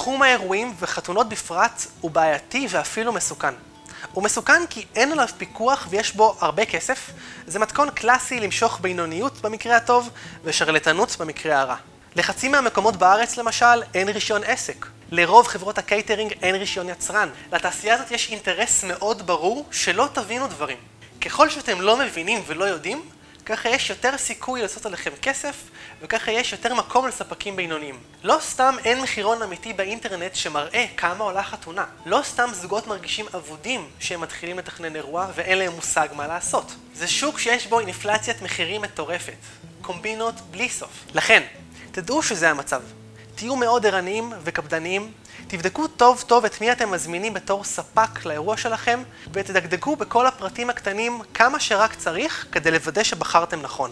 תחום האירועים וחתונות בפרט הוא בעייתי ואפילו מסוכן. הוא מסוכן כי אין עליו פיקוח ויש בו הרבה כסף. זה מתכון קלאסי למשוך בינוניות במקרה הטוב ושרלטנות במקרה הרע. לחצי מהמקומות בארץ למשל אין רישיון עסק. לרוב חברות הקייטרינג אין רישיון יצרן. לתעשייה הזאת יש אינטרס מאוד ברור שלא תבינו דברים. ככל שאתם לא מבינים ולא יודעים, ככה יש יותר סיכוי לעשות עליכם כסף, וככה יש יותר מקום לספקים בינוניים. לא סתם אין מחירון אמיתי באינטרנט שמראה כמה עולה חתונה. לא סתם זוגות מרגישים אבודים שהם מתחילים לתכנן אירוע ואין להם מושג מה לעשות. זה שוק שיש בו אינפלציית מחירים מטורפת. קומבינות בלי סוף. לכן, תדעו שזה המצב. תהיו מאוד ערניים וקפדניים, תבדקו טוב טוב את מי אתם מזמינים בתור ספק לאירוע שלכם, ותדקדקו בכל הפרטים הקטנים כמה שרק צריך כדי לוודא שבחרתם נכון.